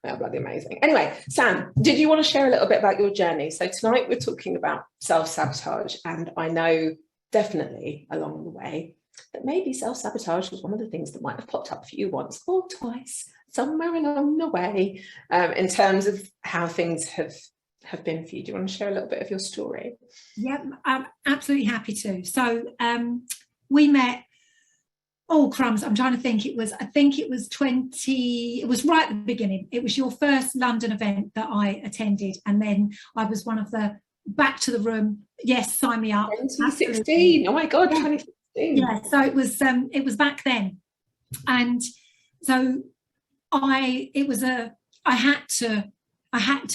They are bloody amazing. Anyway, Sam, did you want to share a little bit about your journey? So tonight we're talking about self-sabotage, and I know definitely along the way that maybe self-sabotage was one of the things that might have popped up for you once or twice, somewhere along the way, in terms of how things have been for you. Do you want to share a little bit of your story? Yeah, I'm absolutely happy to. So we met, oh crumbs, I'm trying to think, it was right at the beginning. It was your first London event that I attended, and then I was one of the back to the room, yes, sign me up. 2016, absolutely. Oh my God, yeah. 2016. Yeah, so it was back then. And so I had to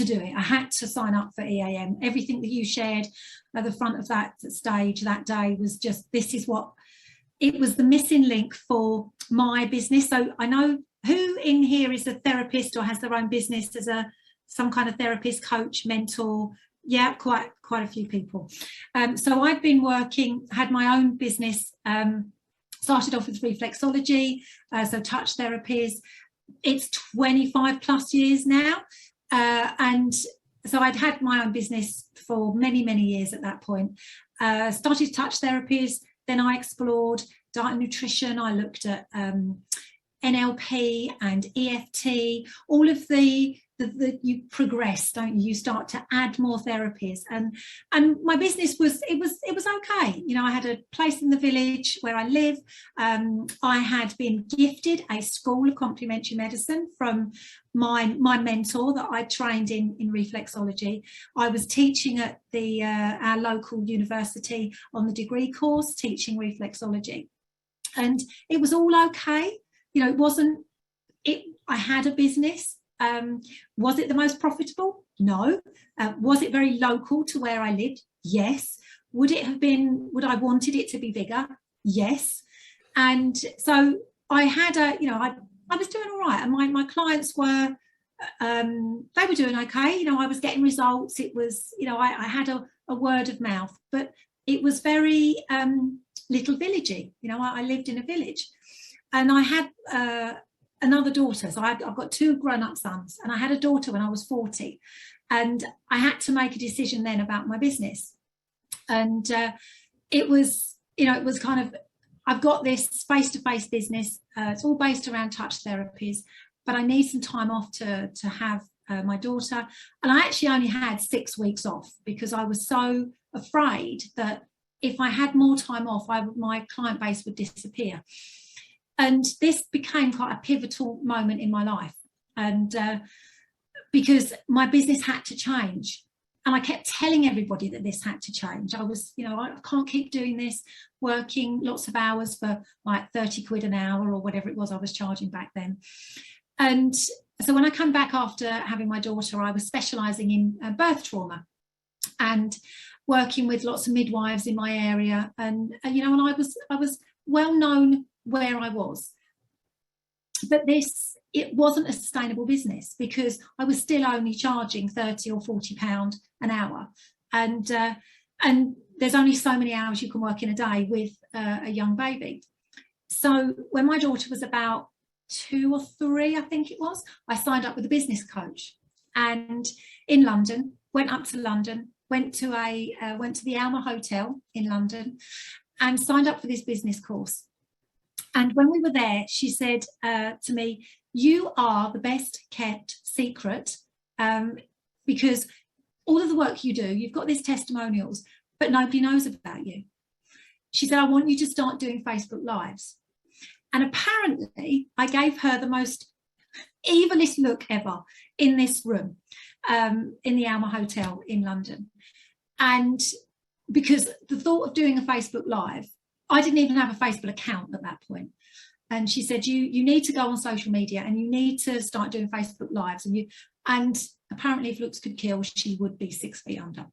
do it. I had to sign up for EAM. Everything that you shared at the front of that stage that day was just, this is what, it was the missing link for my business. So I know who in here is a therapist or has their own business as some kind of therapist, coach, mentor. Yeah, quite a few people. So I've been had my own business, started off with reflexology, so touch therapies. It's 25 plus years now. And so I'd had my own business for many, many years at that point. Started touch therapies, then I explored diet and nutrition. I looked at NLP and EFT, all of the you progress, don't you? You start to add more therapies, and my business was okay. You know, I had a place in the village where I live. I had been gifted a school of complementary medicine from my mentor that I trained in reflexology. I was teaching at our local university on the degree course, teaching reflexology, and it was all okay. You know, it wasn't. I had a business. Was it the most profitable? No. Was it very local to where I lived? Yes. Would I wanted it to be bigger? Yes. And so I had I was doing all right, and my clients were, they were doing okay. You know, I was getting results. It was, you know, I had a word of mouth, but it was very little villagey. You know, I lived in a village, and I had another daughter. So I've got two grown-up sons, and I had a daughter when I was 40, and I had to make a decision then about my business. And it was kind of, I've got this face-to-face business. It's all based around touch therapies, but I need some time off to have my daughter. And I actually only had 6 weeks off because I was so afraid that if I had more time off, my client base would disappear. And this became quite a pivotal moment in my life, and because my business had to change. And I kept telling everybody that this had to change. I was, you know, I can't keep doing this, working lots of hours for like 30 quid an hour or whatever it was I was charging back then. And so when I come back after having my daughter, I was specialising in birth trauma and working with lots of midwives in my area. And you know, and I was well known where I was, but it wasn't a sustainable business because I was still only charging 30 or 40 pound an hour, and there's only so many hours you can work in a day with a young baby. So when my daughter was about 2 or 3, I think it was, I signed up with a business coach, and in London, went to the Alma Hotel in London and signed up for this business course. And when we were there, she said to me, "You are the best kept secret because all of the work you do, you've got these testimonials, but nobody knows about you." She said, "I want you to start doing Facebook Lives." And apparently I gave her the most evilest look ever in this room, in the Alma Hotel in London. And because the thought of doing a Facebook Live, I didn't even have a Facebook account at that point. And she said, you need to go on social media and you need to start doing Facebook Lives. And apparently if looks could kill, she would be 6 feet under.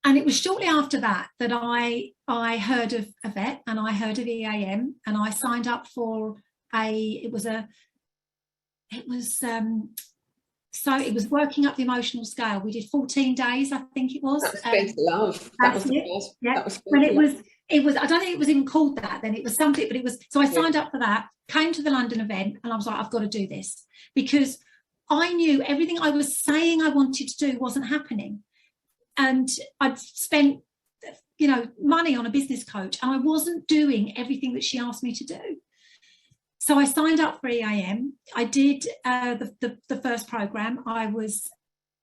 And it was shortly after that I heard of a vet, and I heard of EAM, and I signed up for it was working up the emotional scale. We did 14 days, I think it was. That was Space Love. That was the best. Yeah. That was Well, it was, it was, I don't think it was even called that then, it was something, but it was, so I signed up for that, came to the London event, and I was like, I've got to do this, because I knew everything I was saying I wanted to do wasn't happening. And I'd spent, you know, money on a business coach, and I wasn't doing everything that she asked me to do. So I signed up for EAM. I did the first program.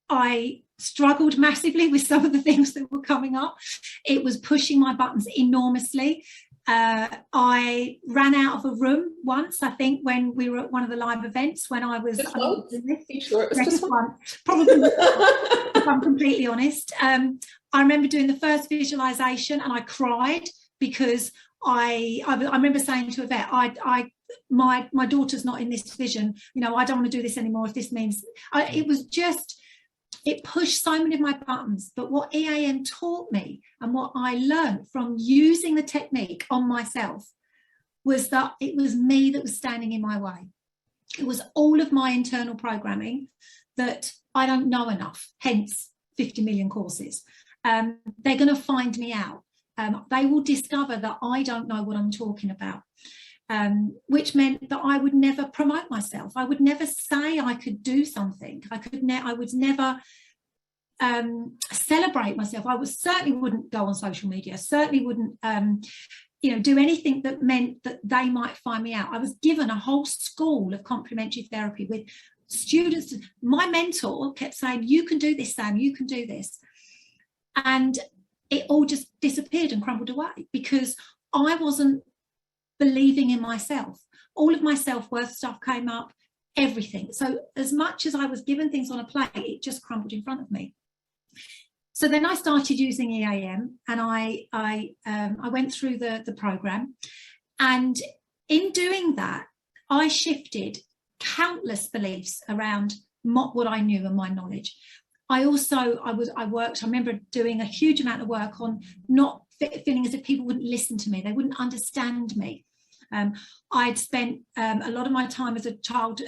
I struggled massively with some of the things that were coming up. It was pushing my buttons enormously. I ran out of a room once, I think, when we were at one of the live events, when I was... Are you sure it was just one? Probably, if I'm completely honest. I remember doing the first visualization and I cried, because I remember saying to Yvette, my daughter's not in this vision, you know, I don't want to do this anymore if this means... it was just... It pushed so many of my buttons. But what EAM taught me, and what I learned from using the technique on myself, was that it was me that was standing in my way. It was all of my internal programming that I don't know enough, hence 50 million courses. They're going to find me out. They will discover that I don't know what I'm talking about. Which meant that I would never promote myself. I would never say I could do something. I would never celebrate myself. I certainly wouldn't go on social media. Certainly wouldn't, you know, do anything that meant that they might find me out. I was given a whole school of complementary therapy with students. My mentor kept saying, "You can do this, Sam. You can do this," and it all just disappeared and crumbled away, because I wasn't believing in myself. All of my self-worth stuff came up, everything. So as much as I was given things on a plate, it just crumbled in front of me. So then I started using EAM, and I went through the program, and in doing that, I shifted countless beliefs around what I knew and my knowledge. I remember doing a huge amount of work on not feeling as if people wouldn't listen to me, they wouldn't understand me. I'd spent a lot of my time as a child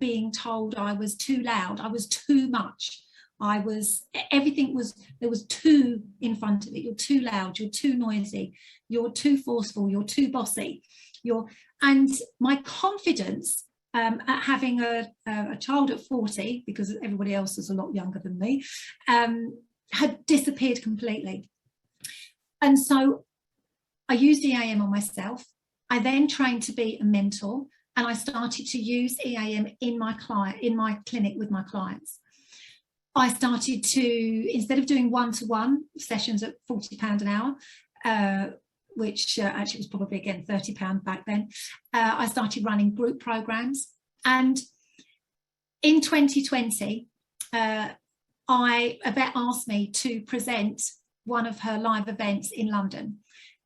being told I was too loud, I was too much, there was too in front of it. You're too loud, you're too noisy, you're too forceful, you're too bossy. And my confidence at having a child at 40, because everybody else is a lot younger than me, had disappeared completely. And so I used EAM on myself. I then trained to be a mentor, and I started to use EAM in my clinic with my clients. I started to, instead of doing one-to-one sessions at £40 an hour, which actually was probably, again, £30 back then, I started running group programs. And in 2020, Yvette asked me to present one of her live events in London.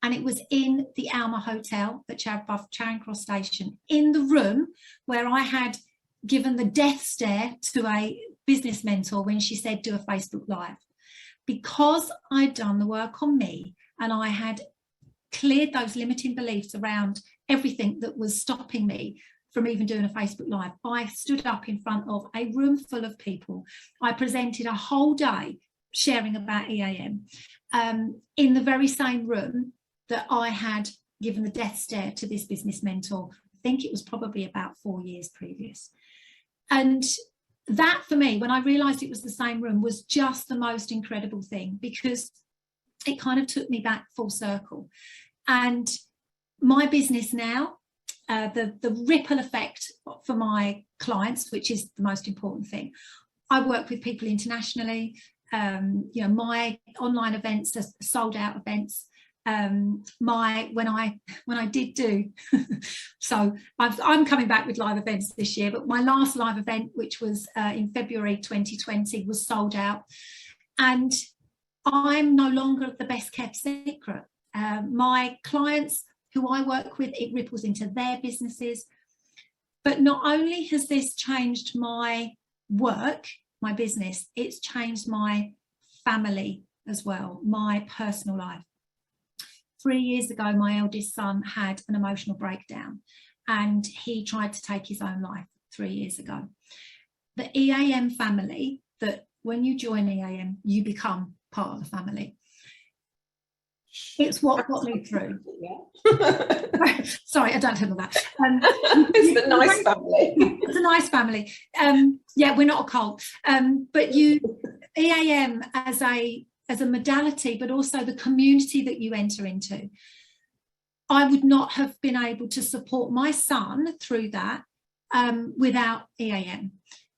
And it was in the Alma Hotel at Charing Cross Station, in the room where I had given the death stare to a business mentor when she said, do a Facebook Live. Because I'd done the work on me, and I had cleared those limiting beliefs around everything that was stopping me from even doing a Facebook Live, I stood up in front of a room full of people. I presented a whole day sharing about EAM in the very same room that I had given the death stare to this business mentor. I think it was probably about 4 years previous. And that, for me, when I realised it was the same room, was just the most incredible thing, because it kind of took me back full circle. And my business now, the ripple effect for my clients, which is the most important thing. I work with people internationally. You know, my online events are sold out events. When I did do so I'm coming back with live events this year, but my last live event, which was in February 2020, was sold out, and I'm no longer the best kept secret. My clients who I work with, it ripples into their businesses. But not only has this changed my work, my business, it's changed my family as well, my personal life. 3 years ago, my eldest son had an emotional breakdown, and he tried to take his own life 3 years ago. The EAM family, that when you join EAM, you become part of the family, It's what got me through. Yeah. Sorry, I don't handle that. It's a nice family. It's a nice family. Yeah, we're not a cult. But EAM as a modality, but also the community that you enter into. I would not have been able to support my son through that without EAM.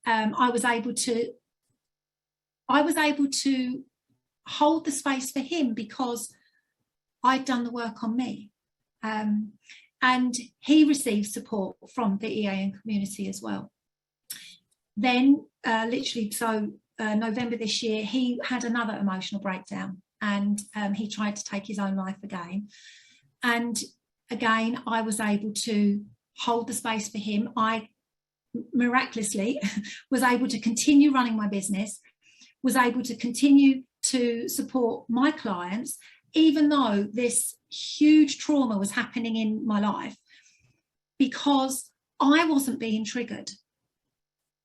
I was able to hold the space for him because I'd done the work on me. And he received support from the EAM community as well. Then literally, November this year, he had another emotional breakdown, and he tried to take his own life again. And again, I was able to hold the space for him. I miraculously was able to continue running my business, was able to continue to support my clients, even though this huge trauma was happening in my life, because I wasn't being triggered.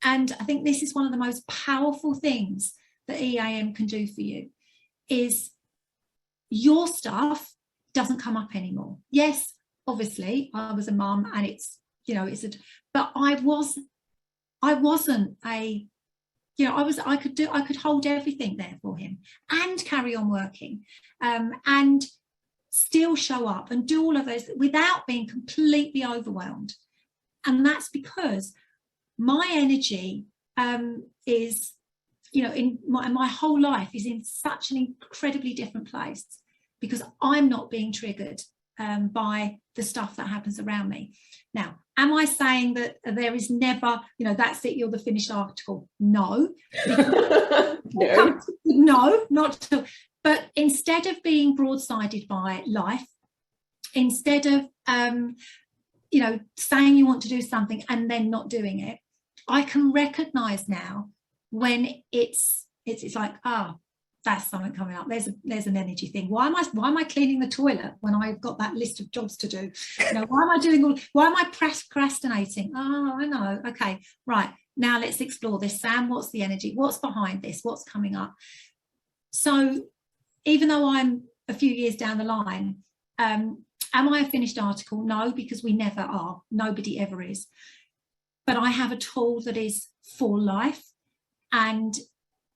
And I think this is one of the most powerful things that EAM can do for you, is your stuff doesn't come up anymore. Yes, obviously, I was a mum, and but I wasn't a, I could hold everything there for him and carry on working, and still show up and do all of those without being completely overwhelmed. And that's because my energy is, in my whole life is in such an incredibly different place, because I'm not being triggered by the stuff that happens around me. Now, am I saying that there is never, that's it, you're the finished article? No. No. No, not at all. But instead of being broadsided by life, instead of, saying you want to do something and then not doing it, I can recognise now when it's like, that's something coming up. There's an energy thing. Why am I cleaning the toilet when I've got that list of jobs to do? Why am I procrastinating? Oh, I know. Okay, right. Now let's explore this. Sam, what's the energy? What's behind this? What's coming up? So even though I'm a few years down the line, am I a finished article? No, because we never are. Nobody ever is. But I have a tool that is for life, and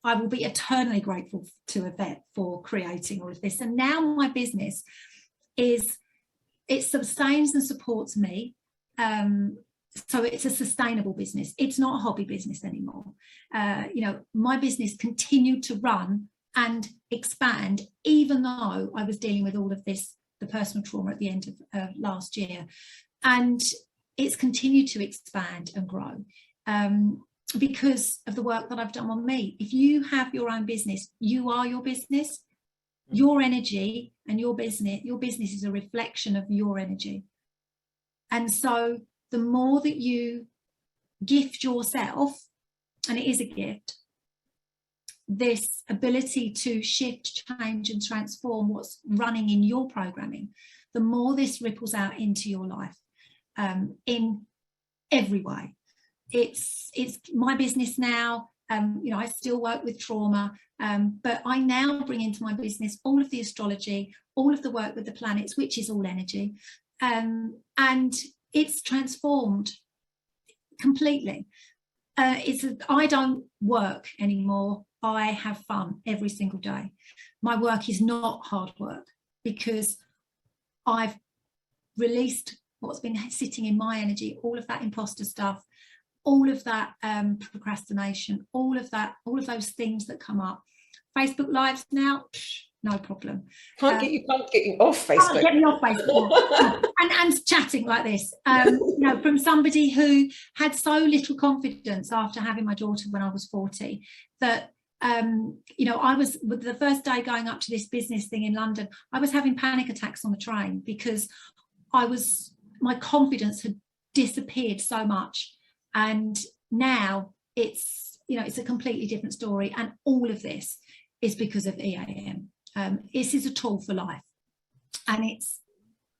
I will be eternally grateful to Yvette for creating all of this. And now my business it sustains and supports me. So it's a sustainable business. It's not a hobby business anymore. My business continued to run and expand, even though I was dealing with all of this, the personal trauma at the end of last year. And it's continued to expand and grow. Because of the work that I've done on me. If you have your own business, you are your business. Your energy and your business is a reflection of your energy. And so the more that you gift yourself, and it is a gift, this ability to shift, change and transform what's running in your programming, the more this ripples out into your life in every way. It's my business now. I still work with trauma, but I now bring into my business all of the astrology, all of the work with the planets, which is all energy, and it's transformed completely. I don't work anymore. I have fun every single day. My work is not hard work, because I've released what's been sitting in my energy, all of that imposter stuff, all of that procrastination, all of those things that come up. Facebook Lives now, no problem. Can't get you off Facebook. Can't get me off Facebook. and chatting like this, from somebody who had so little confidence after having my daughter when I was 40, that I was, with the first day going up to this business thing in London, I was having panic attacks on the train, because my confidence had disappeared so much. And now it's a completely different story. And all of this is because of EAM. This is a tool for life. And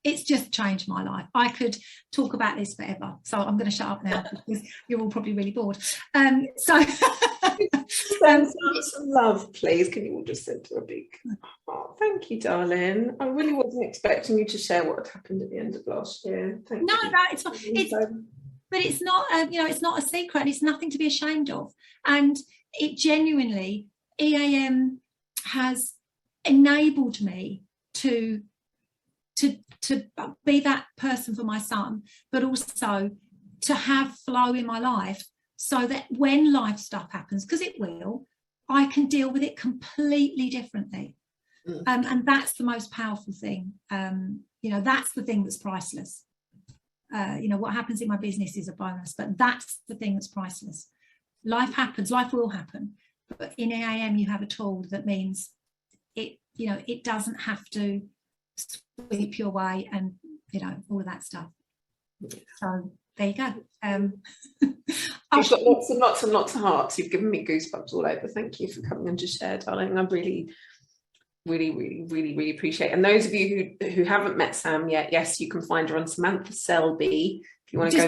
it's just changed my life. I could talk about this forever, so I'm going to shut up now because you're all probably really bored. Send some love, please. Can you all just send her a big thank you, darling. I really wasn't expecting you to share what had happened at the end of last year. Thank you. No, it's not. But it's not, it's not a secret, and it's nothing to be ashamed of. And it genuinely, EAM has enabled me to be that person for my son, but also to have flow in my life, so that when life stuff happens, because it will, I can deal with it completely differently. And that's the most powerful thing. That's the thing that's priceless. What happens in my business is a bonus, but that's the thing that's priceless. Life happens, life will happen, but in EAM you have a tool that means it doesn't have to sweep your way, and all of that stuff. So there you go. You've got lots and lots and lots of hearts. You've given me goosebumps all over. Thank you for coming and to share, darling. I really appreciate it. And those of you who haven't met Sam yet, yes, you can find her on Samantha Selby if you want to go